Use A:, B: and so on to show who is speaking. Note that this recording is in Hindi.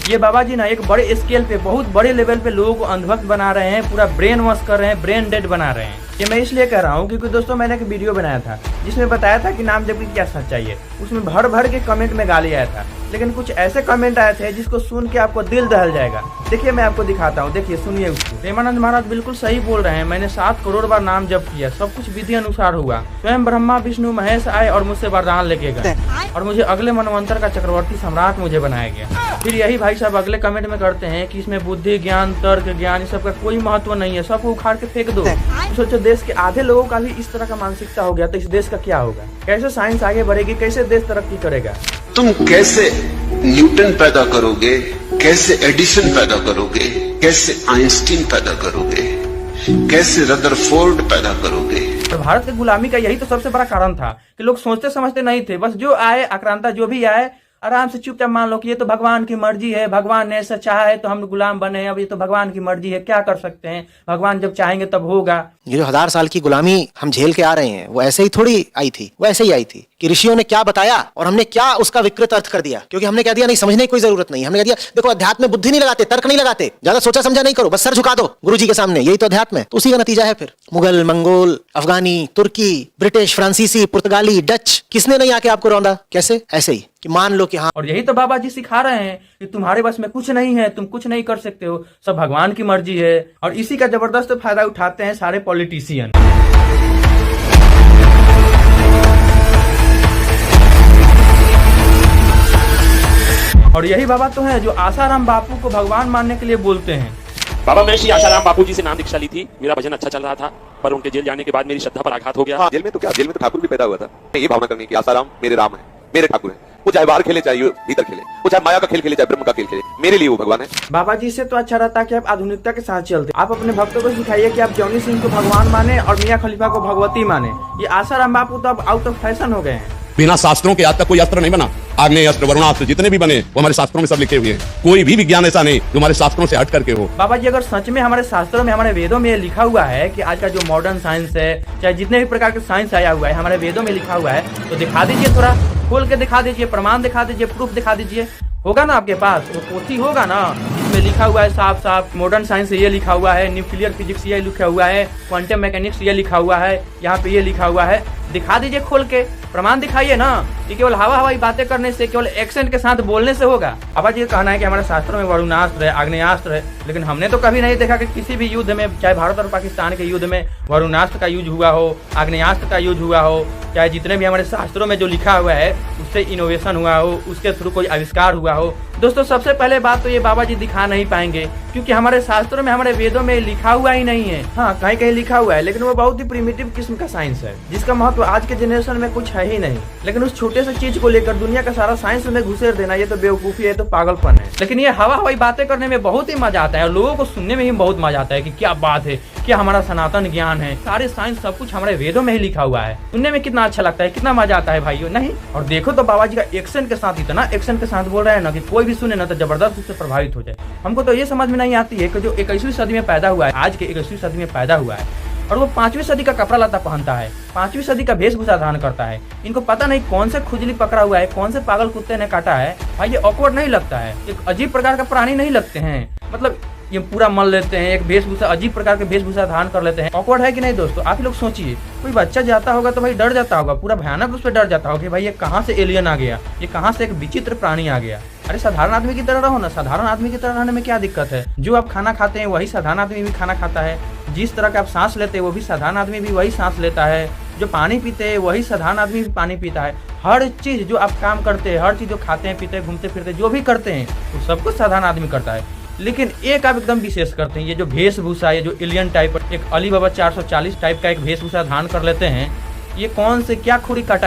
A: ये बाबा जी ना एक बड़े स्केल पे, बहुत बड़े लेवल पे लोगों को अंधभक्त बना रहे हैं, पूरा ब्रेन वॉश कर रहे हैं, ब्रेन डेड बना रहे हैं। ये मैं इसलिए कह रहा हूँ क्योंकि दोस्तों मैंने एक वीडियो बनाया था जिसमें बताया था कि नाम जप की क्या सच्चाई है। उसमें भर भर के कमेंट में गाली आया था, लेकिन कुछ ऐसे कमेंट आए थे जिसको सुन के आपको दिल दहल जाएगा। देखिए मैं आपको दिखाता हूँ, देखिए सुनिए उसको। प्रेमानंद महाराज बिल्कुल सही बोल रहे हैं, मैंने 7 करोड़ बार नाम जप किया, सब कुछ विधि अनुसार हुआ। स्वयं ब्रह्मा विष्णु महेश आए और मुझसे वरदान लेके गए और मुझे अगले मनवंतर का चक्रवर्ती सम्राट मुझे बनाया गया। फिर यही भाई साहब अगले कमेंट में करते हैं कि इसमें बुद्धि ज्ञान तर्क ज्ञान इस सब का कोई महत्व नहीं है, सबको उखाड़ के फेंक दो। सोचो देश के आधे लोगों का भी इस तरह का मानसिकता हो गया तो इस देश का क्या होगा? कैसे साइंस आगे बढ़ेगी, कैसे देश तरक्की करेगा?
B: तुम कैसे न्यूटन पैदा करोगे, कैसे एडिसन पैदा करोगे, कैसे आइंस्टीन पैदा करोगे, कैसे रदरफोर्ड पैदा करोगे?
A: और भारत की गुलामी का यही तो सबसे बड़ा कारण था कि लोग सोचते समझते नहीं थे, बस जो आए आक्रांता जो भी आए आराम से चुपचाप मान लो कि ये तो भगवान की मर्जी है, भगवान ने ऐसा चाहा है तो हम गुलाम बने हैं, अब ये तो भगवान की मर्जी है, क्या कर सकते हैं, भगवान जब चाहेंगे तब होगा।
C: ये जो 1000 साल की गुलामी हम झेल के आ रहे हैं वो ऐसे ही थोड़ी आई थी, वो ऐसे ही आई थी कि ऋषियों ने क्या बताया और हमने क्या उसका विकृत अर्थ कर दिया। क्योंकि हमने कह दिया नहीं समझने की कोई जरूरत नहीं, हमने कह दिया देखो अध्यात्म में बुद्धि नहीं लगाते, तर्क नहीं लगाते, ज्यादा सोचा समझा नहीं करो, बस सर झुका दो गुरु जी के सामने, यही तो अध्यात्म है। तो उसी का नतीजा है फिर मुगल मंगोल अफगानी तुर्की ब्रिटिश फ्रांसीसी पुर्तगाली डच, किसने नहीं आके आपको रौंदा? कैसे? ऐसे ही कि मान लो कि हाँ।
A: और यही तो बाबा जी सिखा रहे हैं कि तुम्हारे बस में कुछ नहीं है, तुम कुछ नहीं कर सकते हो, सब भगवान की मर्जी है। और इसी का जबरदस्त फायदा उठाते हैं सारे पॉलिटिशियन। और यही बाबा तो है जो आसाराम बापू को भगवान मानने के लिए बोलते हैं।
D: बाबा मैं श्री आसाराम बापू जी से नाम दीक्षा ली थी, मेरा भजन अच्छा चल रहा था, पर उनके जेल जाने के बाद मेरी श्रद्धा पर आघात हो गया।
E: हाँ, जेल में तो क्या, जेल में तो ठाकुर भी पैदा हुआ था। ये भावना करनी कि आसाराम मेरे राम है, मेरे ठाकुर है, वो चाहे बाहर खेले चाहे भीतर खेले, वो चाहे माया का खेल खेले चाहे ब्रह्म का खेल खेले, मेरे लिए वो भगवान है।
A: बाबा जी से तो अच्छा रहता कि आप आधुनिकता के साथ चलते। आप अपने भक्तों को सिखाइए कि आप जॉनी सिंह को भगवान माने और मियां खलीफा को भगवती माने। ये आसाराम बापू तो अब आउट ऑफ फैशन हो गए हैं।
D: बिना शास्त्रों के आज तक कोई अस्त्र नहीं बना। आग्नेय अस्त्र वरुणास्त्र जितने भी बने वो हमारे शास्त्रों में सब लिखे हुए हैं, कोई भी विज्ञान ऐसा नहीं जो हमारे शास्त्रों से हट करके हो।
A: बाबा जी अगर सच में हमारे शास्त्रों में हमारे वेदों में लिखा हुआ है कि आज का जो मॉडर्न साइंस है चाहे जितने भी प्रकार के साइंस आया हुआ है हमारे वेदों में लिखा हुआ है, तो दिखा दीजिए, थोड़ा खोल के दिखा दीजिए, प्रमाण दिखा दीजिए, प्रूफ दिखा दीजिए। होगा ना आपके पास वो पोथी होगा ना, इसमें लिखा हुआ है साफ साफ मॉडर्न साइंस ये लिखा हुआ है, न्यूक्लियर फिजिक्स ये लिखा हुआ है, क्वांटम मैकेनिक्स ये लिखा हुआ है, यहाँ पे ये लिखा हुआ है, दिखा दीजिए खोल के, प्रमाण दिखाइए ना कि केवल हवा हवाई बातें करने से, केवल एक्सेंट के साथ बोलने से होगा। अब ये कहना है कि हमारे शास्त्रों में वरुणास्त्र है, आग्नेयास्त्र है, लेकिन हमने तो कभी नहीं देखा कि किसी भी युद्ध में, चाहे भारत और पाकिस्तान के युद्ध में वरुणास्त्र का यूज हुआ हो, आग्नेयास्त्र का यूज हुआ हो, चाहे जितने भी हमारे शास्त्रों में जो लिखा हुआ है उससे इनोवेशन हुआ हो, उसके थ्रू कोई आविष्कार हुआ हो। दोस्तों सबसे पहले बात तो ये बाबा जी दिखा नहीं पाएंगे क्योंकि हमारे शास्त्रों में हमारे वेदों में लिखा हुआ ही नहीं है। हाँ कहीं कहीं लिखा हुआ है लेकिन वो बहुत ही प्रिमिटिव किस्म का साइंस है जिसका महत्व आज के जनरेशन में कुछ है ही नहीं। लेकिन उस छोटे से चीज को लेकर दुनिया का सारा साइंस में घुसेर देना ये तो बेवकूफी है, तो पागलपन है। लेकिन ये हवा हवाई बातें करने में बहुत ही मजा आता है और लोगों को सुनने में ही बहुत मजा आता है कि क्या बात है, क्या हमारा सनातन ज्ञान है, सारे साइंस सब कुछ हमारे वेदों में ही लिखा हुआ है। सुनने में कितना अच्छा लगता है, कितना मजा आता है भाइयों। नहीं और देखो तो बाबा जी का एक्शन के साथ, इतना एक्शन के साथ बोल रहे हैं ना कि कोई भी सुने ना तो जबरदस्त उससे प्रभावित हो जाए। हमको तो ये समझ में नहीं आती है कि जो 21वीं सदी में पैदा हुआ है, आज के 21वीं सदी में पैदा हुआ है और वो 5वीं सदी का कपड़ा लता पहनता है, 5वीं सदी का वेशभूषा धारण करता है, इनको पता नहीं कौन से खुजली पकड़ा हुआ है, कौन से पागल कुत्ते ने काटा है। भाई ये ऑकवर्ड नहीं लगता है, एक अजीब प्रकार का प्राणी नहीं लगते हैं, मतलब ये पूरा मन लेते हैं, एक वेशभूषा अजीब प्रकार के वेशभूषा धारण कर लेते हैं। ऑकवर्ड है कि नहीं दोस्तों? आप लोग सोचिए, कोई बच्चा जाता होगा तो भाई डर जाता होगा, पूरा भयानक उस पर डर जाता होगा कि भाई ये कहाँ से एलियन आ गया, ये कहाँ से एक विचित्र प्राणी आ गया। अरे साधारण आदमी की तरह रहो ना, साधारण आदमी की तरह रहने में क्या दिक्कत है? जो आप खाना खाते हैं वही साधारण आदमी भी खाना खाता है, जिस तरह का आप सांस लेते हैं वो भी साधारण आदमी भी वही सांस लेता है, जो पानी पीते हैं वही साधारण आदमी भी पानी पीता है। हर चीज जो आप काम करते हैं, हर चीज जो खाते हैं पीते हैं घूमते फिरते जो भी करते हैं वो सब कुछ साधारण आदमी करता है। लेकिन एक आप एकदम विशेष करते हैं, ये जो वेशभूषा, ये जो एलियन टाइप, एक अली बाबा 440 टाइप का एक वेशभूषा धारण कर लेते हैं, ये कौन से क्या खुरी काटा